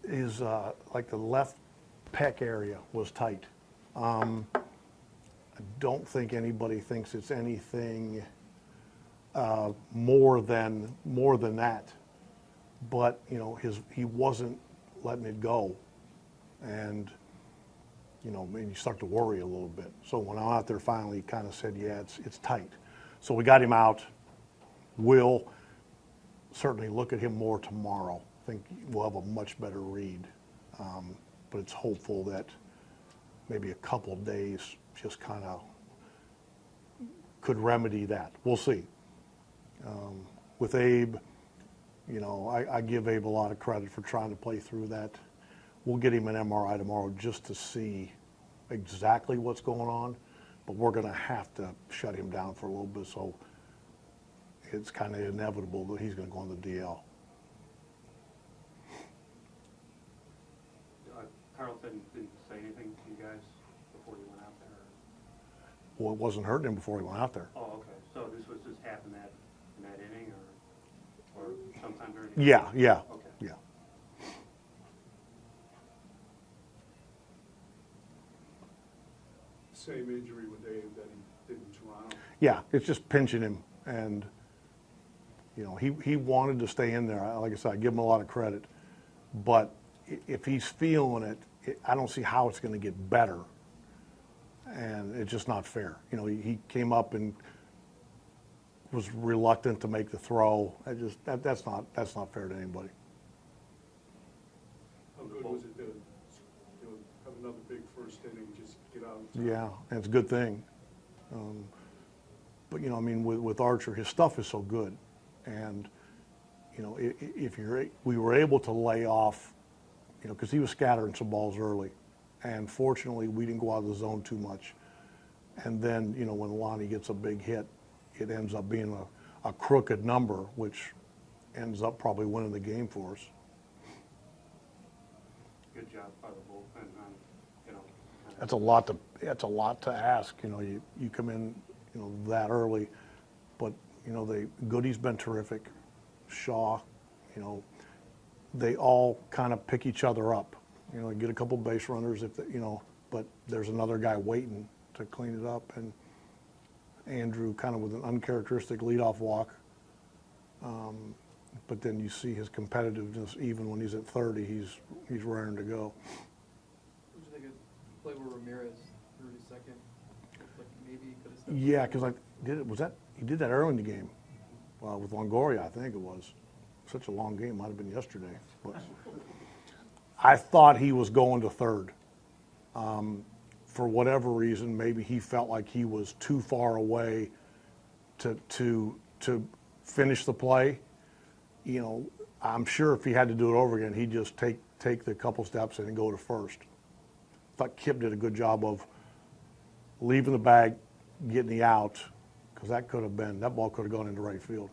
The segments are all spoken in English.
his like the left pec area was tight. I don't think anybody thinks it's anything more than that. But he wasn't letting it go, and you start to worry a little bit. So when I'm out there, finally, he kind of said, "Yeah, it's tight." So we got him out. We'll certainly look at him more tomorrow. I think we'll have a much better read, but it's hopeful that maybe a couple of days just kind of could remedy that. We'll see. With Abe, I give Abe a lot of credit for trying to play through that. We'll get him an MRI tomorrow just to see exactly what's going on, but we're going to have to shut him down for a little bit, so it's kind of inevitable that he's going to go on the DL. Carlton didn't say anything to you guys before you went out there? Well, it wasn't hurting him before he went out there. Oh, okay. So this was just happened in that inning or sometime during? Yeah. Okay. Yeah. Same injury with Abe that he did in Toronto. Yeah, it's just pinching him, and he wanted to stay in there. Like I said, I give him a lot of credit, but if he's feeling it, I don't see how it's going to get better, and it's just not fair. He came up and was reluctant to make the throw. That's not fair to anybody. How good was it to have another big first inning, just get out? Yeah, and it's a good thing. But with Archer, his stuff is so good, and if we were able to lay off, because he was scattering some balls early, and fortunately we didn't go out of the zone too much. And then when Lonnie gets a big hit, it ends up being a crooked number, which ends up probably winning the game for us. Good job by the bullpen. That's a lot to ask. You come in that early, but Goody's been terrific. Shaw, they all kind of pick each other up. Get a couple base runners but there's another guy waiting to clean it up, and Andrew kind of with an uncharacteristic leadoff walk. But then you see his competitiveness. Even when he's at 30, he's raring to go. What did you think of play where Ramirez threw to second? Like maybe he could have stepped Yeah, because he did that early in the game with Longoria, I think it was. Such a long game, might have been yesterday. But I thought he was going to third. For whatever reason, maybe he felt like he was too far away to finish the play. I'm sure if he had to do it over again, he'd just take the couple steps and go to first. I thought Kip did a good job of leaving the bag, getting the out, because that ball could have gone into right field.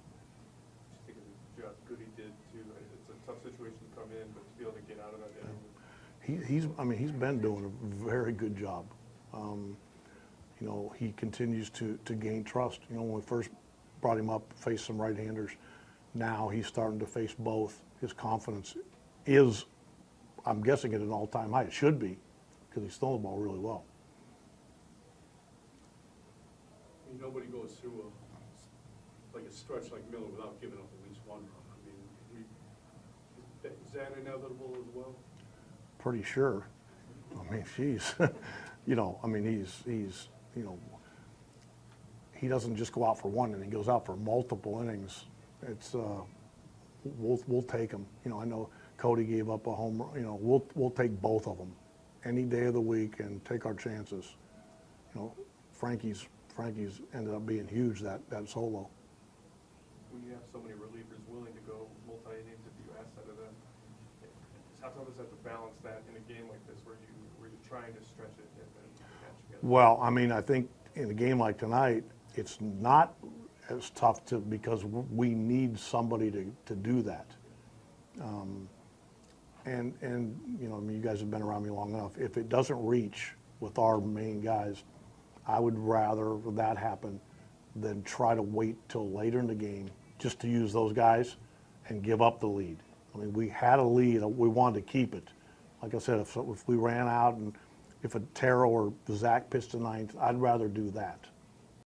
Just think of the job Goody did too. It's a tough situation to come in, but to be able to get out of that inning. He's been doing a very good job. He continues to gain trust. When we first brought him up, faced some right-handers. Now he's starting to face both. His confidence is, I'm guessing, at an all-time high. It should be, because he's throwing the ball really well. Nobody goes through a stretch like Miller without giving up at least one run. Is that inevitable as well? Pretty sure. He's, he doesn't just go out for one inning. He goes out for multiple innings. It's we'll take him. I know Cody gave up a home run. We'll take both of them any day of the week and take our chances. Frankie's ended up being huge that solo. When you have so many relievers willing to go multi-innings, if you ask that of them, how tough is that to balance that in a game like this where you're trying to stretch it and catch it? Well, I think in a game like tonight, it's not as tough because we need somebody to do that. You guys have been around me long enough. If it doesn't reach with our main guys, I would rather that happen than try to wait till later in the game just to use those guys and give up the lead. I mean, we had a lead. We wanted to keep it. Like I said, if we ran out and if a Terrell or Zach pitched the ninth, I'd rather do that.